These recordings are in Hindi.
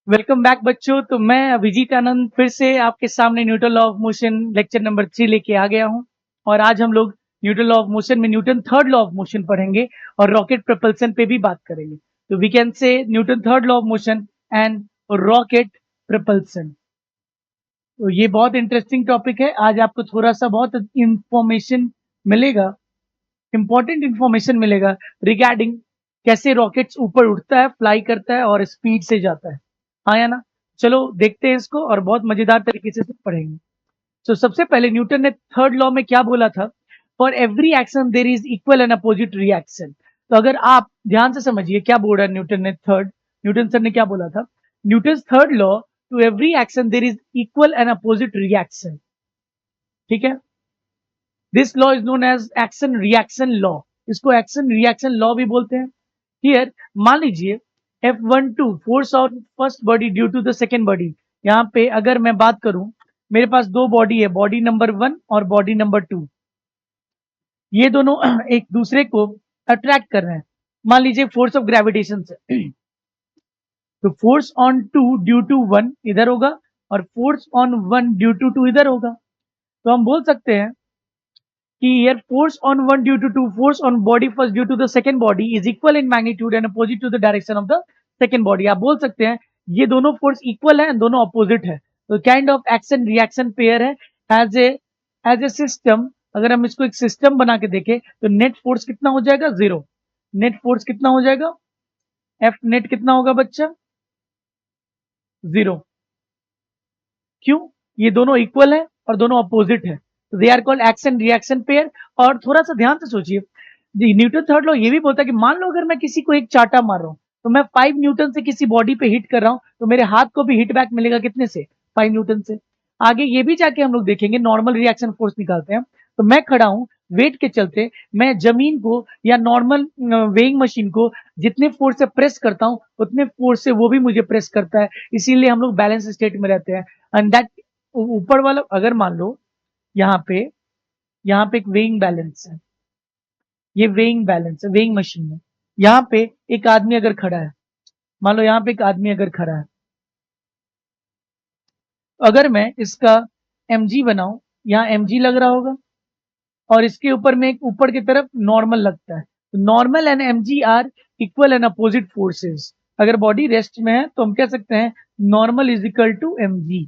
वेलकम बैक बच्चों। तो मैं अभिजीत आनंद फिर से आपके सामने Newton law of motion lecture number 3 लेके आ गया हूं। और आज हम लोग न्यूटन लॉ ऑफ मोशन में Newton third law of motion पढ़ेंगे और रॉकेट प्रपल्सन पे भी बात करेंगे। तो we can say Newton third law of motion and rocket propulsion. तो ये बहुत इंटरेस्टिंग टॉपिक है। आज आपको थोड़ा सा बहुत इंफॉर्मेशन मिलेगा, इंपॉर्टेंट इंफॉर्मेशन मिलेगा रिगार्डिंग कैसे रॉकेट्स ऊपर उठता है, फ्लाई करता है और स्पीड से जाता है। हाँ या ना? चलो देखते हैं इसको और बहुत मजेदार तरीके से पढ़ेंगे। तो सबसे पहले न्यूटन ने थर्ड लॉ में क्या बोला था? For every action there is equal and opposite reaction. तो अगर आप ध्यान से समझिए क्या बोल रहा है न्यूटन सर ने क्या बोला था? Newton third law, to every action there is equal and opposite reaction. ठीक है, this law is known as action reaction law. इसको एक्शन रिएक्शन लॉ भी बोलते हैं। हियर मान लीजिए F12 force on first body due to the second body. यहाँ पे अगर मैं बात करूं, मेरे पास दो बॉडी है, बॉडी नंबर 1 और बॉडी नंबर 2। ये दोनों एक दूसरे को अट्रैक्ट कर रहे हैं, मान लीजिए फोर्स ऑफ ग्रेविटेशन से। तो फोर्स ऑन 2 ड्यू टू 1 इधर होगा और फोर्स ऑन 1 ड्यू टू 2 इधर होगा। तो हम बोल सकते हैं कि here force on one due to two force on body first due to the second body is equal in magnitude and opposite to the direction of the second body। आप बोल सकते हैं ये दोनों फोर्स इक्वल है, दोनों अपोजिट है। तो kind of action reaction pair है। एज ए सिस्टम, अगर हम इसको एक सिस्टम बना के देखें तो नेट फोर्स कितना हो जाएगा? 0। नेट फोर्स कितना हो जाएगा? एफ नेट कितना होगा बच्चा? 0। क्यों? ये दोनों इक्वल है और दोनों अपोजिट है। They are called action reaction pair. और थोड़ा सा ध्यान से सोचिए, न्यूटन थर्ड लॉ ये भी बोलता है कि मान लो अगर मैं किसी को एक चाटा मार रहा हूं, तो मैं 5 न्यूटन से किसी बॉडी पे हिट कर रहा हूं, तो मेरे हाथ को भी हिट बैक मिलेगा कितने से? 5 न्यूटन से। आगे ये भी जाके हम लोग देखेंगे, नॉर्मल रिएक्शन फोर्स निकालते हैं। तो मैं खड़ा हूं, वेट के चलते मैं जमीन को या नॉर्मल वेइंग मशीन को जितने फोर्स से प्रेस करता हूं, उतने फोर्स से वो भी मुझे प्रेस करता है। इसीलिए हम लोग बैलेंस स्टेट में रहते हैं। एंड दैट ऊपर वाला, अगर मान लो यहाँ पे एक वेइंग बैलेंस है, ये वेइंग बैलेंस है वेइंग मशीन में। यहाँ पे एक आदमी अगर खड़ा है, मान लो यहाँ पे एक आदमी अगर खड़ा है, अगर मैं इसका mg बनाऊं, यहाँ mg लग रहा होगा और इसके ऊपर में एक ऊपर की तरफ नॉर्मल लगता है। Normal and mg are equal and opposite forces. अगर बॉडी रेस्ट में है तो हम कह सकते हैं normal is equal to mg।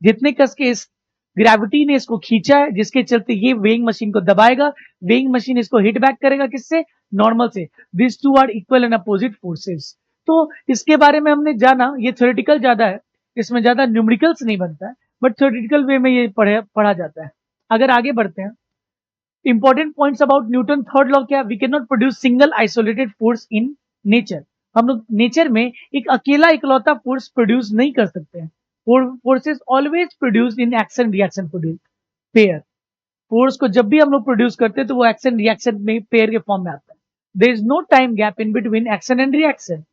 जितने कस के इस ग्रेविटी ने इसको खींचा है, जिसके चलते ये वेइंग मशीन को दबाएगा, वेइंग मशीन इसको हिट बैक करेगा किससे? नॉर्मल से। This two are equal and opposite forces. तो इसके बारे में हमने जाना, ये थ्योरेटिकल ज्यादा है, इसमें ज्यादा न्यूमेरिकल्स नहीं बनता है, बट थ्योरेटिकल वे में ये पढ़ा जाता है। अगर आगे बढ़ते हैं, important points about Newton third law क्या? We can not produce single isolated force in nature. हम लोग नेचर में एक अकेला इकलौता फोर्स प्रोड्यूस नहीं कर सकते हैं। Forces always produced in action reaction pair. Force को जब भी हम लोग प्रोड्यूस करते हैं तो वो एक्शन रिएक्शन में पेयर के फॉर्म में आता है। There is no time gap in between action and reaction.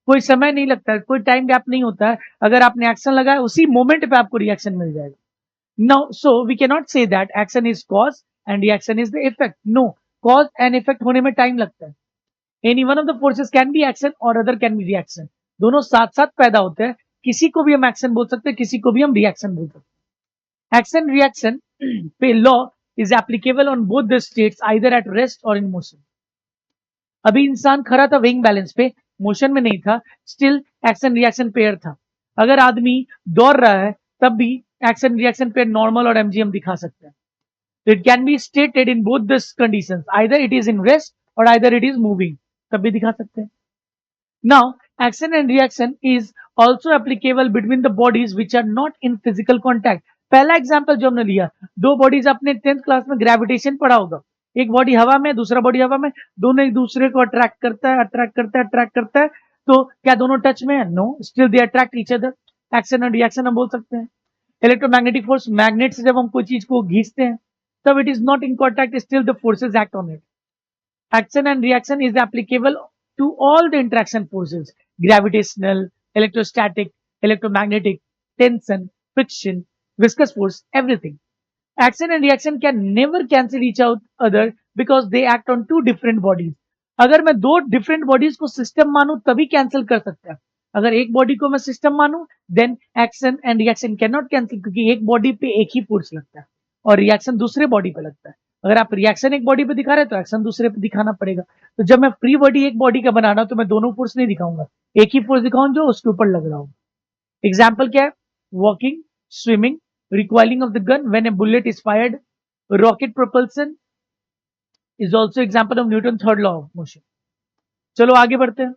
कोई समय नहीं लगता है, कोई टाइम गैप नहीं होता है। अगर आपने एक्शन लगाया उसी मोमेंट पे आपको रिएक्शन मिल जाएगा। Now, so we cannot say that action is cause and reaction is the effect. No, cause and effect होने में टाइम लगता है। Any one of the forces can be action or other can be reaction. दोनों साथ साथ पैदा होते हैं। किसी को भी हम एक्शन बोल सकते हैं, किसी को भी हम रिएक्शन बोल सकते हैं। एक्शन रिएक्शन पे law is applicable on both the states, either at rest और इन मोशन। अभी इंसान खड़ा था वेइंग बैलेंस पे, मोशन में नहीं था, स्टिल एक्शन रिएक्शन पेयर था। अगर आदमी दौड़ रहा है तब भी एक्शन रिएक्शन पेयर नॉर्मल और एमजी हम दिखा सकते हैं। So it can be stated in both the conditions, either it is in rest or either it is moving, तब भी दिखा सकते हैं। Now, action and reaction is also applicable between the bodies which are not in physical contact। पहला एग्जांपल जो हमने लिया, दो बॉडीज आपने 10th क्लास में ग्रेविटेशन पढ़ा होगा। एक बॉडी हवा में, दूसरा बॉडी हवा में, दोनों एक दूसरे को अट्रैक्ट करता है। तो क्या दोनों टच में है? No, still they attract each other. Action और रिएक्शन हम बोल सकते हैं। इलेक्ट्रोमैग्नेटिक फोर्स, मैग्नेट से जब हम कोई चीज को खींचते हैं तब it is not in contact, still the forces act on it। Action and reaction is applicable to all the interaction forces: gravitational, electrostatic, electromagnetic, tension, friction, viscous force, everything। Action and reaction can never cancel each other because they act on two different bodies। अगर मैं दो डिफरेंट बॉडीज को सिस्टम मानूं तभी कैंसिल कर सकता है। अगर एक बॉडी को मैं सिस्टम मानूं, then action and reaction can not cancel, क्योंकि एक बॉडी पे एक ही फोर्स लगता है और रिएक्शन दूसरे बॉडी पे लगता है। अगर आप रिएक्शन एक बॉडी पे दिखा रहे हैं तो एक्शन दूसरे पे दिखाना पड़ेगा। तो जब मैं फ्री बॉडी एक बॉडी का बना रहा हूं तो मैं दोनों फोर्स नहीं दिखाऊंगा, एक ही फोर्स दिखाऊं जो उसके ऊपर लग रहा हूं। एग्जाम्पल क्या है? Walking, swimming, recoiling of the gun when A bullet is fired, rocket propulsion is also example of Newton third law of motion. चलो आगे बढ़ते हैं।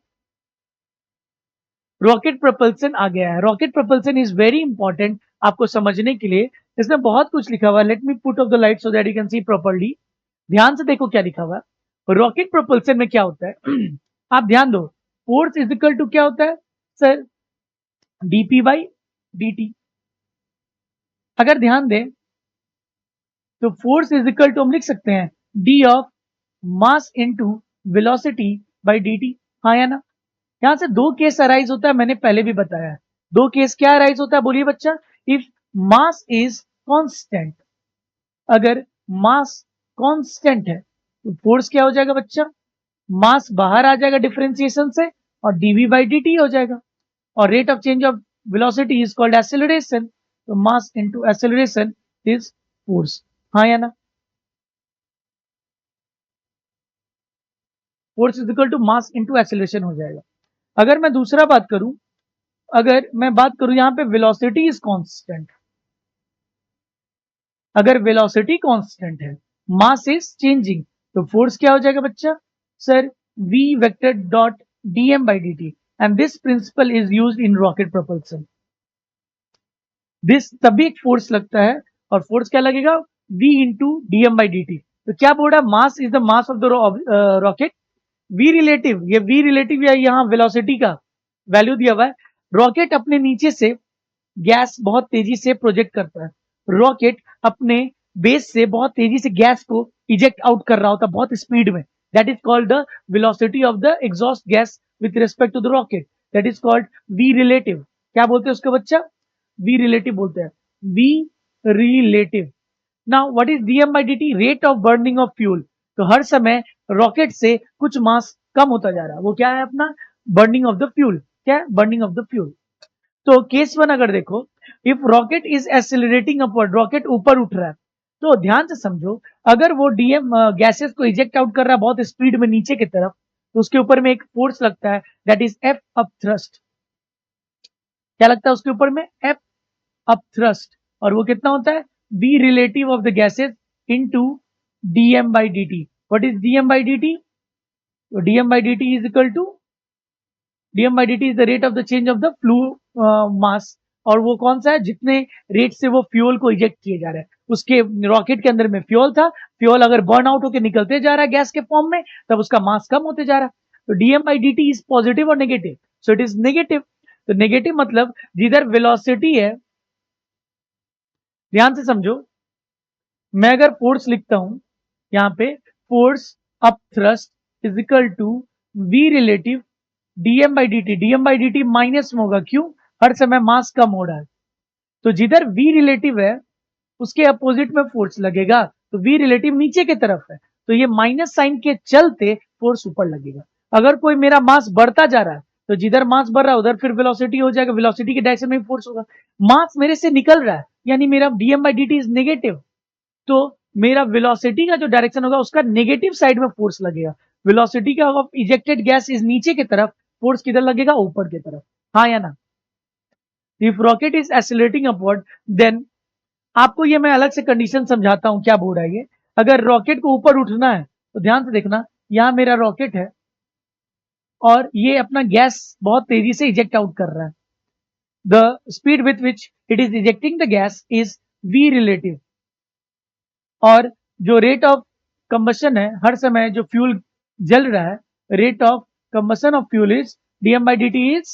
रॉकेट प्रोपल्सन आ गया है। Rocket propulsion is very important आपको समझने के लिए। इसमें बहुत कुछ लिखा हुआ है। Let me put off the light so that you can see properly. ध्यान से देखो क्या लिखा हुआ है। रॉकेट प्रोपल्सन में क्या होता है आप ध्यान दो। फोर्स इज इक्वल टू क्या होता है सर? DP by D. अगर ध्यान दें तो फोर्स इज इक्वल टू हम लिख सकते हैं D of mass into velocity by dt। हाँ या ना? यहां से दो केस अराइज होता है, मैंने पहले भी बताया है। दो केस क्या अराइज होता है बोलिए बच्चा? इफ मास इज कांस्टेंट, अगर मास कांस्टेंट है तो फोर्स क्या हो जाएगा बच्चा? मास बाहर आ जाएगा डिफरेंशिएशन से और dv बाई dt हो जाएगा। और rate of change of velocity is called acceleration, तो mass into acceleration is force. हाँ या ना? Force is equal to mass into acceleration हो जाएगा। अगर मैं दूसरा बात करूं, अगर मैं बात करूं यहां पे वेलोसिटी इज कांस्टेंट, अगर वेलोसिटी कांस्टेंट है, मास इज चेंजिंग, तो फोर्स क्या हो जाएगा बच्चा? Sir v vector dot dm by dt, and this principle is used in rocket propulsion. This तभी एक फोर्स लगता है और फोर्स क्या लगेगा? v into dm by dt। तो क्या बोल रहा है? Mass is the mass of the rocket. v relative, ये v रिलेटिव या यहाँ वेलोसिटी का वैल्यू दिया हुआ है। रॉकेट अपने नीचे से गैस बहुत तेजी से प्रोजेक्ट करता है। रॉकेट अपने बेस से बहुत तेजी से गैस को इजेक्ट आउट कर रहा होता है बहुत स्पीड में। That is called the velocity of the exhaust gas with respect to the rocket. That is called v relative. क्या बोलते हैं उसको बच्चा? वी रिलेटिव बोलते हैं। V relative. Now what is dm by dt? Rate of burning of fuel. तो हर समय रॉकेट से कुछ मास कम होता जा रहा है, वो क्या है अपना? Burning of the fuel. क्या है? Burning of the fuel. तो केस वन अगर देखो, if rocket is accelerating upward, rocket ऊपर उठ रहा है, तो ध्यान से समझो, अगर वो डीएम गैसेस को इजेक्ट आउट कर रहा है बहुत स्पीड में नीचे की तरफ, तो उसके ऊपर में एक फोर्स लगता है, that is F up thrust. क्या लगता है उसके ऊपर में? F up thrust. और वो कितना होता है? V relative of the gases into dm by d t. What is dm by d t? तो dm by d t is equal to dm by dt is the rate of the change of the fluid mass। और वो कौन सा है? जितने रेट से वो फ्यूल को इजेक्ट किए जा रहे हैं। उसके रॉकेट के अंदर में फ्यूल था, फ्यूल अगर बर्न आउट होकर निकलते जा रहा है गैस के फॉर्म में, तब उसका मास कम होते जा रहा है। तो dm by dt is positive और negative? So it is negative. तो नेगेटिव मतलब जिधर वेलोसिटी है, ध्यान से समझो, मैं अगर फोर्स लिखता हूं यहाँ पे, force up thrust is equal to v relative dm by dt। dm by dt minus में होगा, क्यों? हर समय मास कम हो रहा है। तो जिधर v रिलेटिव है उसके अपोजिट में फोर्स लगेगा, तो v रिलेटिव नीचे की तरफ है, तो ये माइनस साइन के चलते फोर्स ऊपर लगेगा। अगर कोई मेरा मास बढ़ता जा रहा है, तो जिधर मास बढ़ रहा है उधर फिर वेलोसिटी हो जाएगा, वेलोसिटी के डायरेक्शन में फोर्स होगा। मास मेरे से निकल रहा है, यानी मेरा dm by dt is negative, तो मेरा वेलोसिटी का जो डायरेक्शन होगा उसका नेगेटिव साइड में फोर्स लगेगा। वेलोसिटी का इजेक्टेड गैस इज नीचे की तरफ, फोर्स किधर लगेगा? ऊपर की तरफ। हाँ या ना? If rocket is accelerating upward, then आपको ये मैं अलग से कंडीशन समझाता हूं क्या बोल रहा है ये। अगर रॉकेट को ऊपर उठना है तो ध्यान से देखना, यहां मेरा रॉकेट है और ये अपना गैस बहुत तेजी से इजेक्ट आउट कर रहा है। The speed with which it is ejecting the gas is v relative, और जो रेट ऑफ कंबशन है, हर समय जो फ्यूल जल रहा है, rate of combustion of fuel is dm by dt is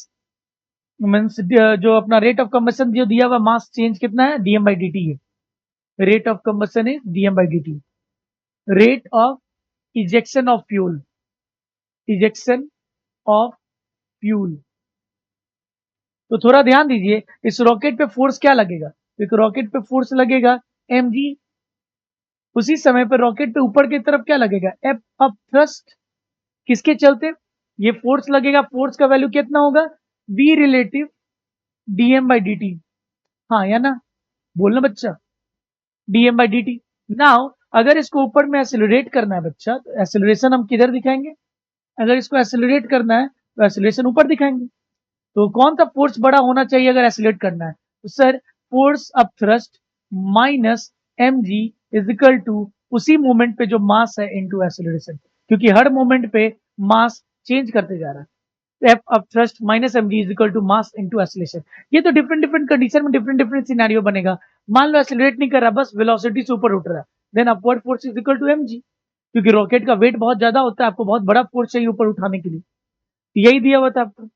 means जो अपना रेट ऑफ कंबशन जो दिया हुआ मास चेंज कितना है? dm by dt है। Rate of combustion is dm by dt। Rate of ejection of fuel, ejection of fuel. तो थोड़ा ध्यान दीजिए, इस रॉकेट पे फोर्स क्या लगेगा? एक रॉकेट पे फोर्स लगेगा mg। उसी समय पर रॉकेट पे ऊपर की तरफ क्या लगेगा? F up thrust. किसके चलते ये फोर्स लगेगा? फोर्स का वैल्यू कितना होगा? v relative dm by dt, हाँ या ना, बोलना बच्चा, dm by dt। नाउ अगर इसको ऊपर में एक्सेलरेट करना है बच्चा, तो एक्सेलरेशन हम किधर दिखाएंगे? अगर इसको एक्सेलरेट करना है तो एक्सेलरेशन ऊपर दिखाएंगे। तो कौन सा फोर्स बड़ा होना चाहिए अगर एक्सेलरेट करना है? तो sir force of thrust minus mg is equal to उसी मोमेंट पे जो मास है इनटू एक्सेलरेशन, क्योंकि हर मोमेंट पे मास चेंज करते जा रहा है। F of thrust minus mg is equal to mass into acceleration. ये तो डिफरेंट डिफरेंट कंडीशन में डिफरेंट डिफरेंट सिनेरियो बनेगा। मान लो एक्सेलरेट नहीं कर रहा, बस वेलोसिटी से ऊपर उठ रहा है, then upward force is equal to mg, क्योंकि रॉकेट का वेट बहुत ज्यादा होता है, आपको बहुत बड़ा फोर्स चाहिए ऊपर उठाने के लिए, यही दिया हुआ था आपको।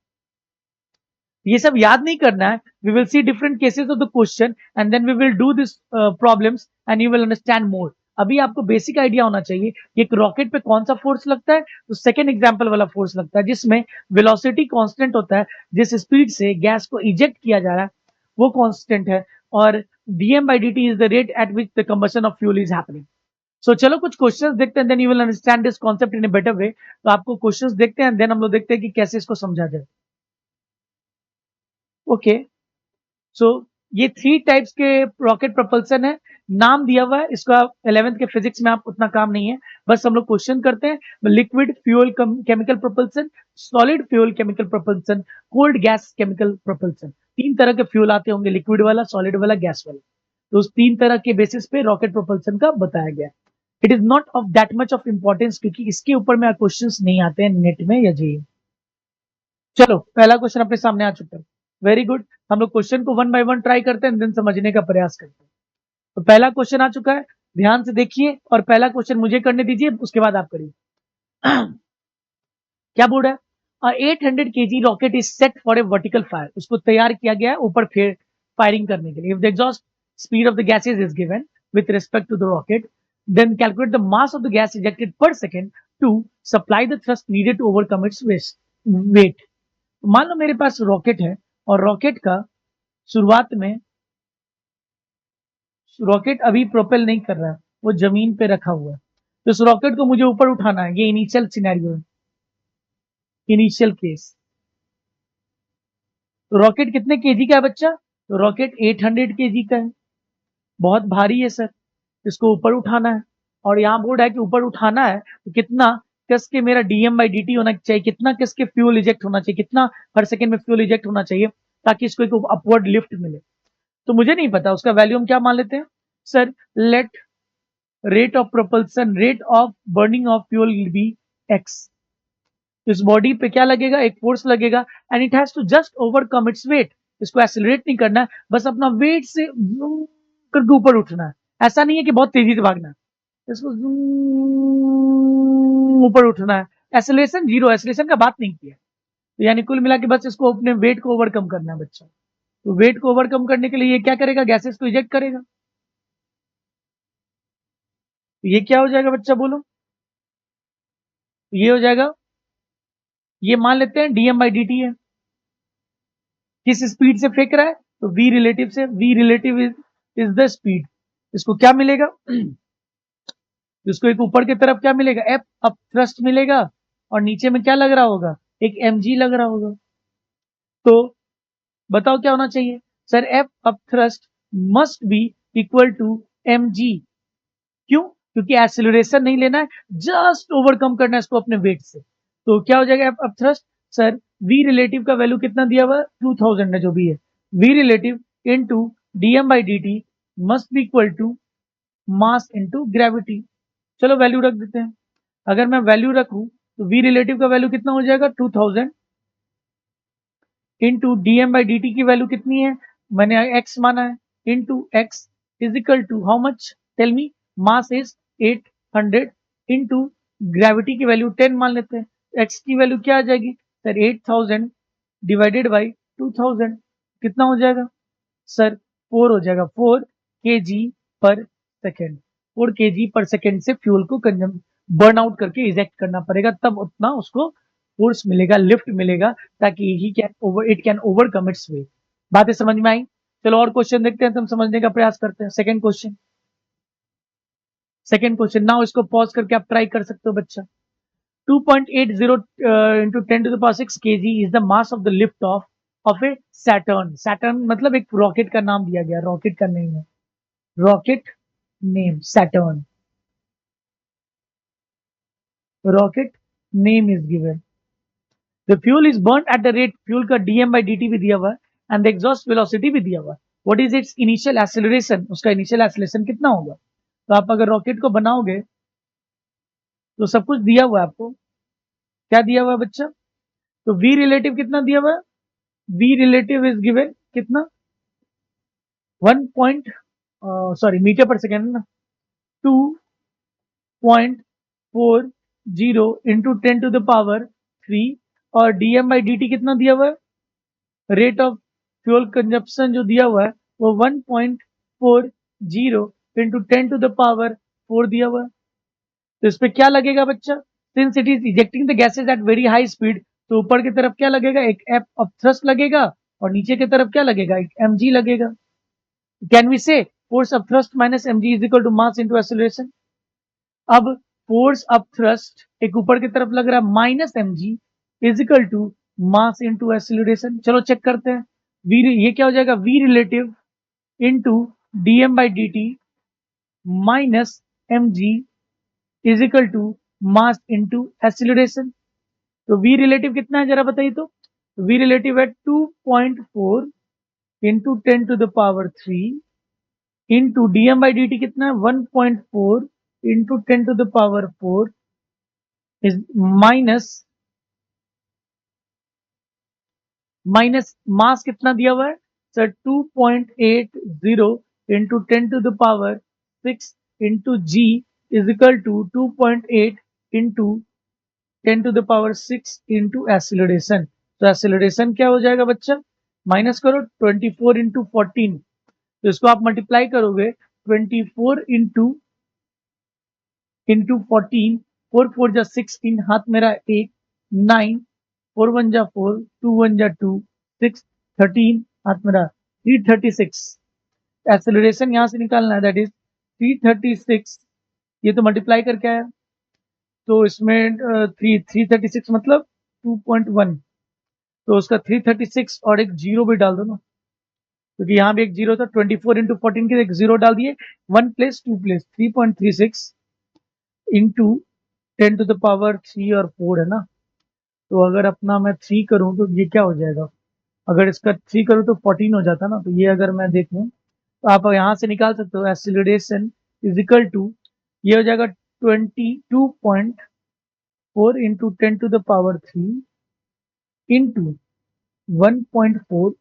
ये सब याद नहीं करना है। We will see different cases of the question and then we will do this problems and you will understand more. अभी आपको बेसिक आइडिया होना चाहिए कि एक रॉकेट पे कौन सा फोर्स लगता है। तो सेकेंड एग्जाम्पल वाला फोर्स लगता है जिसमें वेलोसिटी कांस्टेंट होता है, जिस स्पीड से गैस को इजेक्ट किया जा रहा है वो कांस्टेंट है, और dm by dt is the rate at which the combustion of fuel is happening. So चलो कुछ क्वेश्चंस देखते हैं, then you will understand this concept in a better way. तो आपको क्वेश्चंस देखते हैं, देन हम लोग देखते हैं कि कैसे इसको समझा जाए। ओके, सो ये 3 टाइप्स के रॉकेट प्रपल्सन है, नाम दिया हुआ है इसका। 11th के फिजिक्स में आप उतना काम नहीं है, बस हम लोग क्वेश्चन करते हैं। Liquid fuel chemical propulsion, solid fuel chemical propulsion, cold gas chemical propulsion. 3 तरह के फ्यूल आते होंगे, लिक्विड वाला, सॉलिड वाला, गैस वाला। तो उस 3 तरह के बेसिस पे रॉकेट प्रपल्सन का बताया गया। It is not of that much of importance, क्योंकि इसके ऊपर में क्वेश्चन नहीं आते हैं नेट में या जी। चलो पहला क्वेश्चन अपने सामने आ चुका है, वेरी गुड। हम लोग क्वेश्चन को वन बाय वन ट्राई करते हैं, देन समझने का प्रयास करते हैं। तो पहला क्वेश्चन आ चुका है, ध्यान से देखिए, और पहला क्वेश्चन मुझे करने दीजिए, उसके बाद आप करिए। क्या बोल रहा है? 800 kg rocket is set for a vertical fire, उसको तैयार किया गया है ऊपर फायरिंग करने के लिए। If the exhaust speed of the gases is given with respect to the rocket, then calculate the mass of the gas ejected per second to supply the thrust needed to overcome its weight. मान लो मेरे पास रॉकेट है, और रॉकेट का शुरुआत में, रॉकेट अभी प्रोपेल नहीं कर रहा है, वो जमीन पे रखा हुआ है। तो इस रॉकेट को मुझे ऊपर उठाना है, ये इनिशियल सिनेरियो है, इनिशियल केस। तो रॉकेट कितने केजी का है बच्चा? तो रॉकेट 800 केजी का है, बहुत भारी है सर, इसको ऊपर उठाना है। और यहाँ बोर्ड है कि ऊपर उठाना है तो कितना कस के मेरा dm by dt होना चाहिए, कितना कस के फ्यूल इजेक्ट होना चाहिए, कितना हर सेकेंड में फ्यूल इजेक्ट होना चाहिए, ताकि इसको एक अपवर्ड लिफ्ट मिले। तो मुझे नहीं पता उसका वैल्यू हम क्या मान लेते हैं sir, let rate of propulsion, rate of burning of fuel will be x। इस बॉडी पे क्या लगेगा? एक फोर्स लगेगा, and it has to just overcome its weight. इसको एक्सेलरेट नहीं करना है, बस अपना वेट से करके ऊपर उठना है। ऐसा नहीं है कि बहुत तेजी से भागना है, इसको ऊपर उठना है। एक्सेलरेशन जीरो, एक्सेलरेशन का बात नहीं किया। तो यानी कुल मिला के बस इसको अपने वेट को ओवरकम करना है बच्चा। तो वेट को ओवरकम करने के लिए ये क्या करेगा? गैसेस को इजेक्ट करेगा। तो ये क्या हो जाएगा बच्चा, बोलो? तो ये हो जाएगा, ये मान लेते हैं dm by dt है। किस स्पीड से फेंक रहा है? तो v रिलेटिव से। v relative is the speed. इसको क्या मिलेगा? इसको एक ऊपर की तरफ क्या मिलेगा? एफ अप थ्रस्ट मिलेगा, और नीचे में क्या लग रहा होगा? एक mg लग रहा होगा। तो बताओ क्या होना चाहिए sir? F up thrust must be equal to mg। क्यों? क्योंकि एक्सेलरेशन नहीं लेना है, जस्ट ओवरकम करना है इसको अपने वेट से। तो क्या हो जाएगा F up thrust? Sir v relative का वैल्यू कितना दिया हुआ है? 2000 है, जो भी है। v relative into dm by dt must be equal to mass into gravity. चलो वैल्यू रख देते हैं। अगर मैं वैल्यू रखूं तो v रिलेटिव का वैल्यू कितना हो जाएगा? 2000 इंटू dm by dt की वैल्यू कितनी है? मैंने x माना है, into x is equal to how much? Tell me. Mass is 800 into gravity की वैल्यू 10 मान लेते हैं। x की वैल्यू क्या आ जाएगी सर? 8000 डिवाइडेड बाई 2000, कितना हो जाएगा सर? 4 हो जाएगा। 4 kg पर सेकेंड। 4 kg पर सेकेंड से फ्यूल को कंजम बर्न आउट करके इजेक्ट करना पड़ेगा, तब उतना उसको फोर्स मिलेगा, लिफ्ट मिलेगा, ताकि he can over it can overcome its wait. बातें समझ में आई? चलो और क्वेश्चन देखते हैं, तो हम समझने का प्रयास करते हैं। सेकंड क्वेश्चन, नाउ इसको पॉज करके आप ट्राई कर सकते हो बच्चा। 2.80 into 10 to the power 6 kg is the mass of the lift of of A Saturn. Saturn मतलब एक रॉकेट का नाम दिया गया, रॉकेट का नेम है, rocket name Saturn, rocket name is given. The fuel is burn at the rate, fuel का डीएम बाई डी टी भी दिया हुआ है एंड द एग्जॉस्ट वेलोसिटी भी दिया हुआ है। What is it's initial acceleration, उसका इनिशियल एक्सेलरेशन कितना होगा। तो आप अगर रॉकेट को बनाओगे तो सब कुछ दिया हुआ है आपको। क्या दिया हुआ है बच्चा, तो वी रिलेटिव कितना दिया हुआ है, वी रिलेटिव इज गिवन कितना 1 point sorry metre per second ना, 2.40 इंटू 10⁻³ और डीएम बाई डी टी कितना दिया हुआ है, रेट ऑफ फ्यूल कंजप्शन जो दिया हुआ है वो 1.40 इंटू 10⁻⁴ दिया हुआ है। तो इस पे क्या लगेगा बच्चा, since it is ejecting the gases at very high speed, तो ऊपर की तरफ क्या लगेगा, एक एफ ऑफ थ्रस्ट लगेगा और नीचे की तरफ क्या लगेगा, एक mg लगेगा। Can we say force of thrust minus mg is equal to mass into acceleration. अब फोर्स ऑफ थ्रस्ट एक ऊपर की तरफ लग रहा है minus mg is equal to mass into acceleration. चलो चेक करते हैं, वी ये क्या हो जाएगा, v relative into dm by d t minus mg is equal to mass into acceleration. तो वी रिलेटिव कितना है जरा बताइए, तो वी रिलेटिव है 2.4 into 10⁻³ into dm by d T कितना है 1.4 इंटू 10⁻⁴ इज माइनस मास कितना दिया हुआ है sir 2.80 into 10⁻⁶ into g is equal to 2.8 into 10⁻⁶ into acceleration. तो एक्सीलरेशन क्या हो जाएगा बच्चा, माइनस करो 24 इंटू 14, तो इसको आप मल्टीप्लाई करोगे 24 इंटू 14, 4 4 जा 16, हाथ मेरा 1, 9, 4 1 जा 4, 2 1 जा 2, 6, 13, हाथ मेरा 336। एक्सेलरेशन यहां से निकालना है, दैट इज 336, ये तो मल्टीप्लाई करके आया, तो इसमें 336 मतलब 2.1, तो उसका 336 और एक जीरो भी डाल दो ना, क्योंकि यहाँ भी एक जीरो था, 24 इंटू 14 के एक जीरो डाल दिए, 1 प्लेस 2 प्लेस 3.36 इंटू 10⁻³ और 4 है ना। तो अगर अपना मैं 3 करूं तो ये क्या हो जाएगा, अगर इसका 3 करूं तो 14 हो जाता ना, तो ये अगर मैं देखूं तो आप यहां से निकाल सकते हो एक्सीलरेशन इज इक्वल टू, ये हो जाएगा 22.4 इंटू 10⁻³ इंटू 1.4,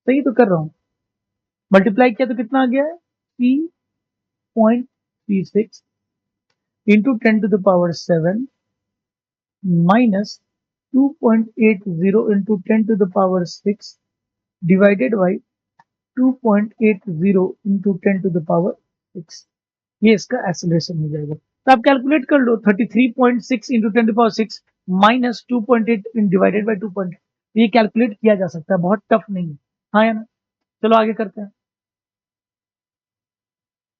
सही तो कर रहा हूँ, मल्टीप्लाई किया तो कितना आ गया है 3.36 into 10⁻⁷ minus 2.80 into 10⁻⁶ divided by 2.80 into 10⁻⁶, ये इसका एक्सेलरेशन हो जाएगा। तो आप कैलकुलेट कर लो 33.6 इंटू 10⁻⁶ माइनस 2.8 डिवाइडेड बाई 2. ये कैलकुलेट किया जा सकता है, बहुत टफ नहीं है, हाँ या ना। चलो आगे करते हैं।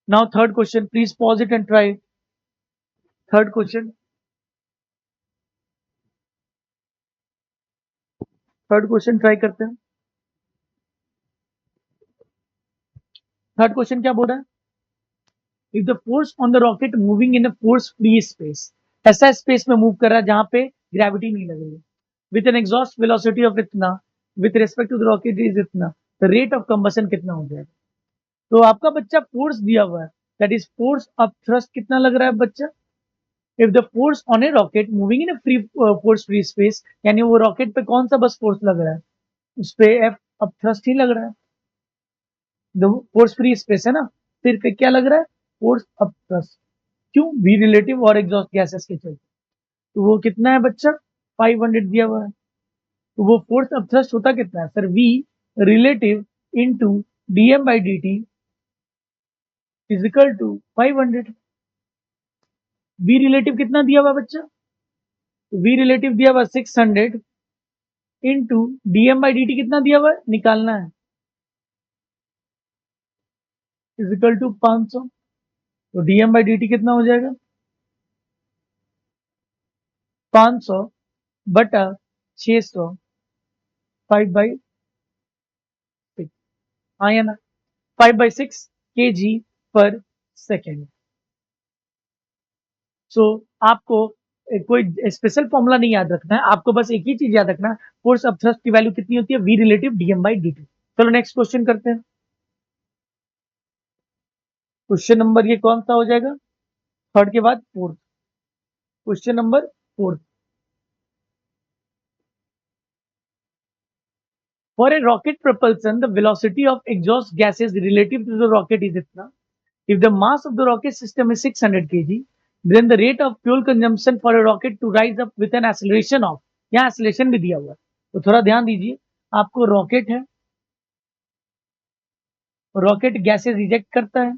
Now third question, please pause it and try. Third question, third question try करते हैं। थर्ड क्वेश्चन क्या बोल रहा है, if the force on the rocket moving in a force free space, ऐसा स्पेस में मूव कर रहा है जहां पे ग्रेविटी नहीं लग रही है, with an exhaust velocity of इतना, with respect to the rocket is इतना, द रेट ऑफ कंबशन कितना हो जाएगा। तो आपका बच्चा फोर्स दिया हुआ है, that is force of thrust कितना लग रहा है बच्चा, if the force on A rocket moving in A free force free space, यानी वो रॉकेट पे कौन सा बस फोर्स लग रहा है, उस पे एफ ऑफ थ्रस्ट ही लग रहा है, फोर्स फ्री स्पेस है ना, सिर्फ क्या लग रहा है, फोर्स ऑफ थ्रस्ट। क्यों, वी रिलेटिव और एग्जॉस्ट गैसेस के चलते, तो वो कितना है बच्चा 500 दिया हुआ है, तो वो फोर्स ऑफ थ्रस्ट होता कितना है sir, v relative into dm by d t is equal to 500। V relative कितना दिया हुआ बच्चा, तो वी रिलेटिव दिया हुआ 600 into dm by d T कितना दिया हुआ है, निकालना है, इज इक्वल टू 500। तो डीएम बाई डी टी कितना हो जाएगा 500 बटा 600, 5/5 हाँ या ना? 5/6 kg पर सेकेंड। सो आपको कोई स्पेशल फॉर्मूला नहीं याद रखना है, आपको बस एक ही चीज याद रखना है, फोर्स ऑफ थ्रस्ट की वैल्यू कितनी होती है, v relative dm by d t. चलो नेक्स्ट क्वेश्चन करते हैं। क्वेश्चन नंबर ये कौन सा हो जाएगा, थर्ड के बाद fourth, question number fourth. For a rocket propulsion the velocity of exhaust gases relative to the rocket is इतना, if the mass of the rocket system is 600 kg then the rate of fuel consumption for a rocket to rise up with an acceleration of, यहाँ एक्सेलरेशन भी दिया हुआ है तो थोड़ा ध्यान दीजिए। आपको रॉकेट है, रॉकेट गैसेस रिजेक्ट करता है,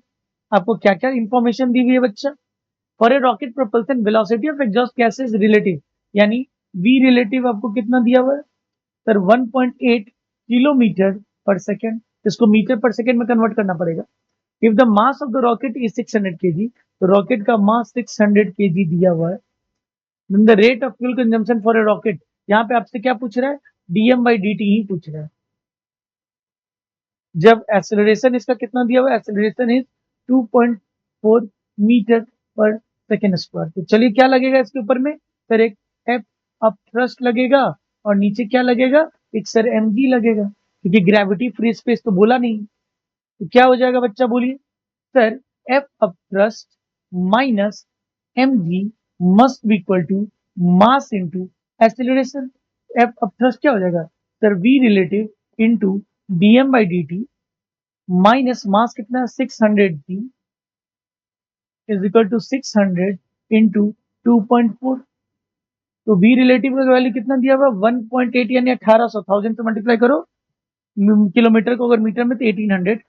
आपको क्या क्या इंफॉर्मेशन दी हुई है बच्चा। For a rocket propulsion velocity of exhaust gases relative, यानी वी रिलेटिव आपको कितना दिया हुआ है सर, 1.8 किलोमीटर पर सेकेंड, इसको मीटर पर सेकेंड में कन्वर्ट करना पड़ेगा। If the mass of the rocket is 600 kg, तो रॉकेट का मास 600 kg दिया हुआ है। Then the rate of fuel consumption for a rocket, यहाँ पे आपसे क्या पूछ रहा है, डीएम बाई डी टी ही पूछ रहा है। जब एक्सेलरेशन इसका कितना दिया हुआ है, acceleration is 2.4 metre per second square. तो चलिए क्या लगेगा इसके ऊपर में सर, एक एफ अप थ्रस्ट लगेगा और नीचे क्या लगेगा, एक सर एम जी लगेगा, क्योंकि ग्रेविटी फ्री स्पेस तो बोला नहीं। तो क्या हो जाएगा बच्चा बोलिए sir, F up thrust minus m g must be equal to mass into acceleration. F up thrust क्या हो जाएगा sir, v relative into dm by d t minus mass कितना 600 g is equal to 600 into 2.4। तो बी रिलेटिव का वैल्यू कितना दिया हुआ 1.8 यानी 1800, 1000 से मल्टीप्लाई करो किलोमीटर को, अगर मीटर में तो 1800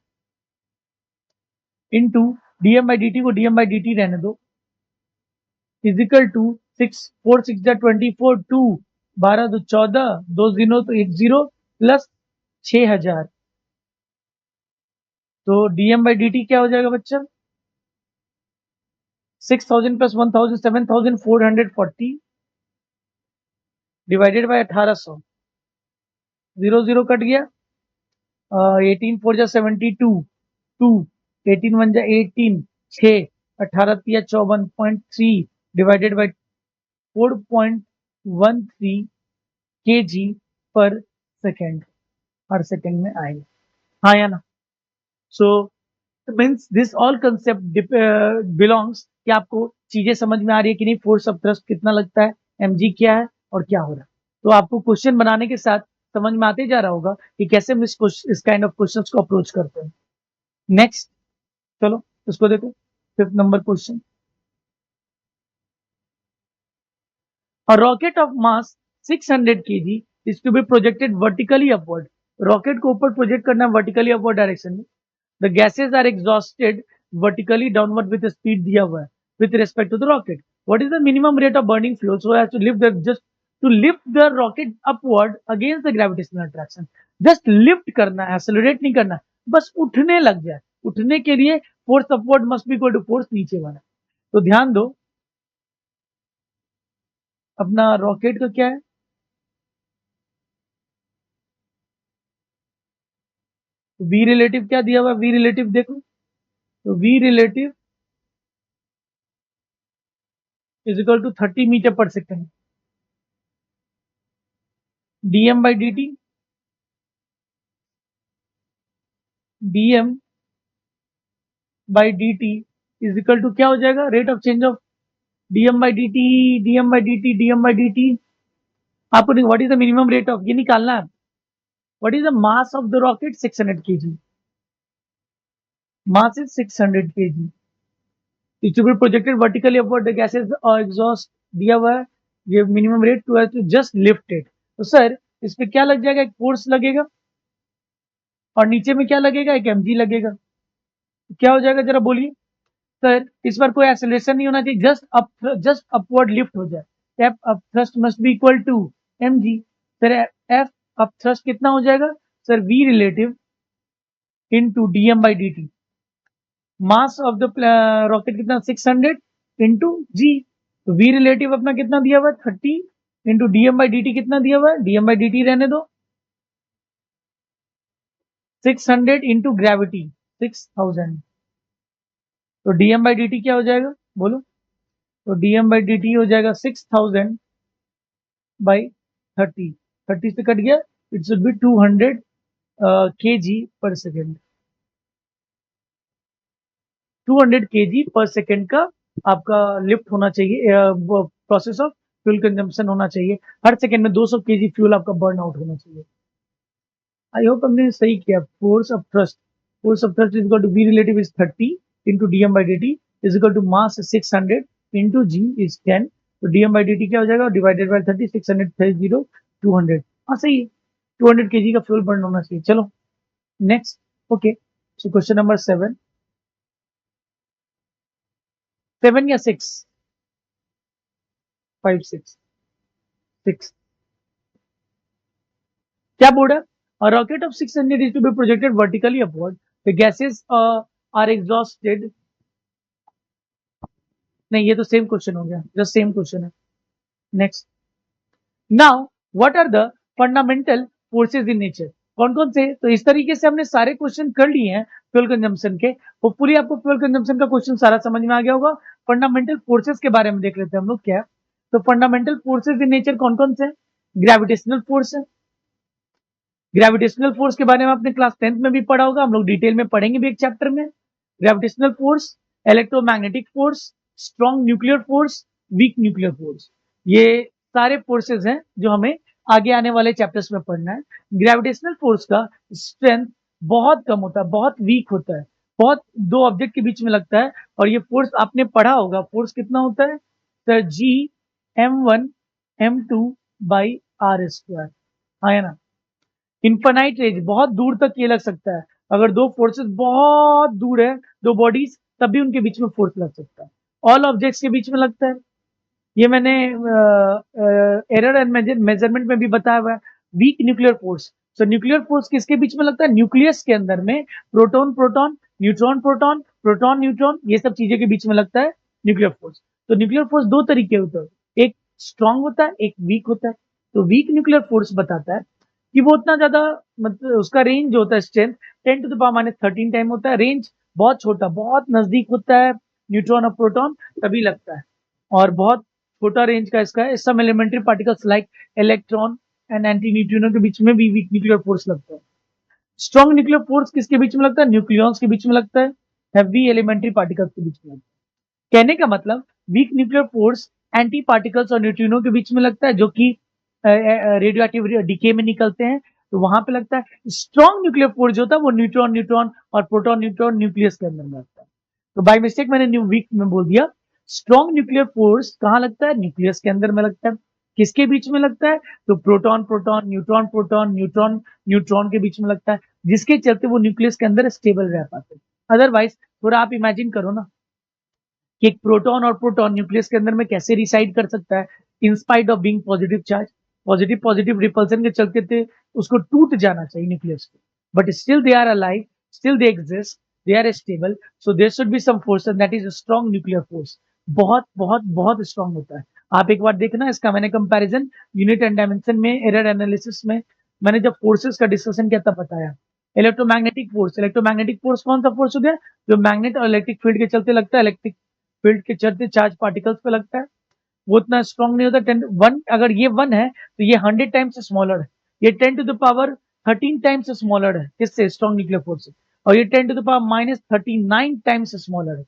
into dm by d T को डीएम बाई डी टी रहने दो, इजिकल टू 6 4 6 24 2 12 2 14 2 0 तो 1 0 प्लस 6000। तो डीएम बाई डी टी क्या हो जाएगा बच्चा, 6000 प्लस 1000 7440 डिवाइडेड बाय 1800, 0 0 कट गया, 18 4 जा 72 2, 18 1 जा 18 6, 18 तिया 54.3 डिवाइडेड बाय 4.13 kg पर सेकेंड, हर सेकेंड में आएगा। हाँ या ना? So means this all concept belongs कि आपको चीजें समझ में आ रही है कि नहीं, फोर्स ऑफ थ्रस्ट कितना लगता है, एमजी क्या है और क्या हो रहा है। तो आपको क्वेश्चन बनाने के साथ समझ में आते जा रहा होगा कि कैसे हम इस काइंड ऑफ क्वेश्चंस को अप्रोच करते हैं। नेक्स्ट चलो इसको देखो, fifth number question. A rocket of mass 600 kg is to be projected vertically upward. Rocket को ऊपर प्रोजेक्ट करना है वर्टिकली अपवर्ड डायरेक्शन में। The gases are exhausted vertically downward with speed दिया हुआ है with respect to the rocket. What is the minimum rate of burning fuel so as to lift the just to lift the rocket upward against the gravitational attraction. Just lift करना है, एक्सेलरेट नहीं करना, बस उठने लग जाए। उठने के लिए force upward must be equal to force नीचे वाला। तो ध्यान दो, अपना रॉकेट का क्या है, वी रिलेटिव क्या दिया हुआ, वी रिलेटिव देखो, तो v relative is equal to 30 metre per second, dm by d t, dm by d t is equal to क्या हो जाएगा, rate of change of dm by d t, dm by d t, dm by d t. आपको what is the minimum rate of, ये निकालना है। What is the mass of the rocket 600 kg, mass is 600 kg, it should be projected vertically upward the gases और एग्जॉस्ट दिया हुआ है, ये minimum rate to just lift it. तो सर इस पे क्या लग जाएगा, एक फोर्स लगेगा और नीचे में क्या लगेगा, एक एमजी लगेगा। तो क्या हो जाएगा जरा बोलिए सर, इस बार कोई एक्सेलरेशन नहीं होना चाहिए, जस्ट अपवर्ड लिफ्ट हो जाए। F up thrust must be equal to m g. Sir F up thrust कितना हो जाएगा sir, v relative into dm by d t, mass of the rocket कितना 600 इंटू जी। तो वी रिलेटिव अपना कितना दिया हुआ है 30 into dm by d T कितना दिया हुआ है, डीएम बाई डी टी रहने दो, 600 इंटू ग्रेविटी 6000, तो dm बाई dt क्या हो जाएगा बोलो? तो dm बाई dt हो जाएगा 6000 बाई 30 से कट गया, इट शुड बी 200 kg पर सेकेंड। 200 kg पर सेकेंड का आपका लिफ्ट होना चाहिए, प्रोसेस ऑफ फ्यूल कंजम्पशन होना चाहिए। हर सेकेंड में 200 kg फ्यूल आपका बर्न आउट होना चाहिए। आई होप हमने सही किया। Force of thrust is equal to v relative is 30 into dm by dt is equal to mass 600 into g is 10, तो डीएम बाई dt क्या हो जाएगा डिवाइडेड बाई 30, 600 30 200। हाँ सही है, 200 kg का फ्यूल बर्न होना चाहिए। चलो next. Okay, so question number 7 या 6? 5 6 क्या बोर्ड है? A rocket of 600 is to be projected vertically upward. The gases are exhausted. नहीं, ये तो सेम क्वेश्चन हो गया, जस्ट सेम क्वेश्चन है। Next, now what are the fundamental forces in nature? कौन कौन से? तो इस तरीके से हमने सारे क्वेश्चन कर लिए हैं फ्यूल कंजम्पशन के। होपफुली आपको फ्यूल कंजम्पशन का क्वेश्चन सारा समझ में आ गया होगा। फंडामेंटल फोर्सेज के बारे में देख लेते हैं हम लोग क्या है। तो फंडामेंटल फोर्सेज इन नेचर कौन कौन से? ग्रेविटेशनल फोर्स है। ग्रेविटेशनल फोर्स के बारे में आपने क्लास 10th में भी पढ़ा होगा, हम लोग डिटेल में पढ़ेंगे भी एक चैप्टर में। Gravitational force, electromagnetic force, strong nuclear force, weak nuclear force, ये सारे फोर्सेस हैं जो हमें आगे आने वाले चैप्टर्स में पढ़ना है। ग्रेविटेशनल फोर्स का स्ट्रेंथ बहुत कम होता है, बहुत वीक होता है, बहुत दो ऑब्जेक्ट के बीच में लगता है। और ये फोर्स आपने पढ़ा होगा, फोर्स कितना होता है sir? G m1 m2 by r square, हाँ है ना। इनफाइनाइट रेंज, बहुत दूर तक ये लग सकता है। अगर दो फोर्सेस बहुत दूर है, दो बॉडीज, तब भी उनके बीच में फोर्स लग सकता है। ऑल ऑब्जेक्ट्स के बीच में लगता है। ये मैंने एरर एंड मेजरमेंट में भी बताया हुआ है। वीक न्यूक्लियर फोर्स, तो न्यूक्लियर फोर्स किसके बीच में लगता है? न्यूक्लियस के अंदर में proton proton, neutron proton, proton neutron, ये सब चीजें के बीच में लगता है न्यूक्लियर फोर्स। तो न्यूक्लियर फोर्स दो तरीके होते हैं, एक स्ट्रांग होता है, एक वीक होता है। तो वीक न्यूक्लियर फोर्स बताता है कि वो उतना ज्यादा, मतलब उसका रेंज जो होता है strength 10 to the power minus 13 time होता है। रेंज बहुत छोटा, बहुत नजदीक होता है न्यूट्रॉन और प्रोटॉन, तभी लगता है। और बहुत छोटा रेंज का इसका है। Some elementary particles like electron and anti neutrino के बीच में भी वीक न्यूक्लियर फोर्स लगता है। स्ट्रॉन्ग न्यूक्लियर फोर्स किसके बीच में लगता है? न्यूक्लियॉन्स के बीच में लगता है, हैवी एलिमेंट्री पार्टिकल्स के बीच में लगता है। कहने का मतलब weak nuclear force anti particles और न्यूट्रिनो के बीच में लगता है, जो कि रेडियो एक्टिव डीके में निकलते हैं, तो वहां पे लगता है। स्ट्रॉन्ग न्यूक्लियर फोर्स जो होता है वो न्यूट्रॉन न्यूट्रॉन और प्रोटॉन न्यूट्रॉन न्यूक्लियस के अंदर में लगता है। तो बाय मिस्टेक मैंने वीक में बोल दिया। स्ट्रॉन्ग न्यूक्लियर फोर्स कहाँ लगता है? न्यूक्लियस के अंदर में लगता है। किसके बीच में लगता है? तो proton proton, neutron proton, neutron neutron के बीच में लगता है, जिसके चलते वो न्यूक्लियस के अंदर स्टेबल रह पाते हैं। अदरवाइज थोड़ा आप इमेजिन करो ना कि एक प्रोटॉन और प्रोटॉन न्यूक्लियस के अंदर में कैसे रिसाइड कर सकता है in spite of being positive charge. Positive positive repulsion के चलते थे उसको टूट जाना चाहिए न्यूक्लियस को, but still they are alive, still they exist, they are stable. So there should be some force and that is strong nuclear force. बहुत बहुत बहुत स्ट्रॉन्ग होता है। आप एक बार देखना, इसका मैंने कंपैरिजन यूनिट एंड डायमेंशन में एरर एनालिसिस में मैंने जब फोर्सेस का डिस्कशन किया तब बताया। इलेक्ट्रोमैग्नेटिक फोर्स, इलेक्ट्रोमैग्नेटिक फोर्स कौन सा फोर्स हो गया? जो मैग्नेट और इलेक्ट्रिक फील्ड के चलते लगता है, इलेक्ट्रिक फील्ड के चलते चार्ज पार्टिकल्स पे लगता है, वो उतना स्ट्रॉन्ग नहीं होता। 1 अगर ये 1 है तो ये 100 टाइम्स स्मॉलर है, ये 10 to the power 13 times smaller है किससे? स्ट्रॉन्ग न्यूक्लियर फोर्स से। और ये 10 to the power minus 39 times smaller है।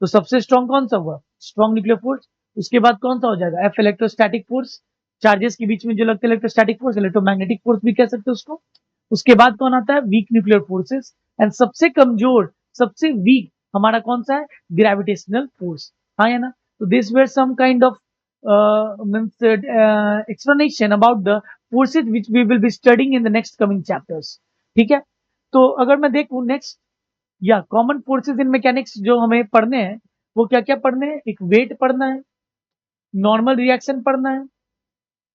तो सबसे स्ट्रॉन्ग कौन सा हुआ? Strong nuclear force. उसके बाद कौन सा हो जाएगा? एफ इलेक्ट्रोस्टैटिक फोर्स, चार्जेस के बीच में जो लगता है इलेक्ट्रोस्टैटिक फोर्स, इलेक्ट्रोमैग्नेटिक फोर्स भी कह सकते हैं उसको। उसके बाद कौन आता है? Weak nuclear forces. एंड सबसे कमजोर, सबसे वीक हमारा कौन सा है? ग्रेविटेशनल फोर्स, हाँ है ना। तो this were some kind of explanation about the forces which we will be studying in the next coming chapters, ठीक है। तो अगर मैं देखूं नेक्स्ट, या कॉमन फोर्सेस इन मैकेनिक्स जो हमें पढ़ने हैं वो क्या क्या पढ़ने हैं? एक वेट पढ़ना है, नॉर्मल रिएक्शन पढ़ना है,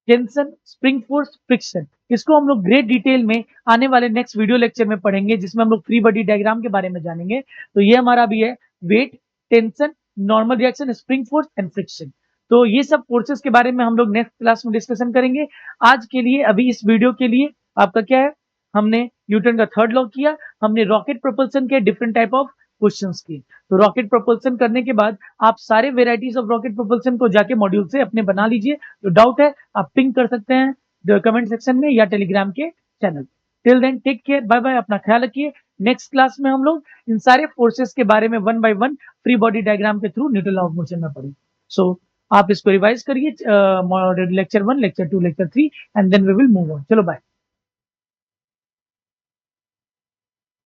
टेंशन, स्प्रिंग फोर्स, फ्रिक्शन। इसको हम लोग ग्रेट डिटेल में आने वाले नेक्स्ट वीडियो लेक्चर में पढ़ेंगे, जिसमें हम लोग फ्री बॉडी डायग्राम के बारे में जानेंगे। तो ये हमारा भी है weight, tension, normal reaction, spring force and friction. तो ये सब फोर्सेस के बारे में हम लोग नेक्स्ट क्लास में डिस्कशन करेंगे। आज के लिए, अभी इस वीडियो के लिए आपका क्या है, हमने न्यूटन का थर्ड लॉ किया, हमने रॉकेट प्रोपल्सन के डिफरेंट टाइप ऑफ क्वेश्चंस किए। तो रॉकेट प्रोपल्सन करने के बाद आप सारे वेराइटीज ऑफ रॉकेट प्रोपल्सन को जाके मॉड्यूल से अपने बना लीजिए। जो डाउट है आप पिंग कर सकते हैं कमेंट सेक्शन में या टेलीग्राम के चैनल। Till then take care, bye bye, अपना ख्याल रखिए। नेक्स्ट क्लास में हम लोग इन सारे फोर्सेस के बारे में one by one free body diagram के through Newton law of motion में पढ़ेंगे। सो आप इसको रिवाइज करिए, lecture 1, lecture 2, lecture 3 and then we will move on. चलो बाय।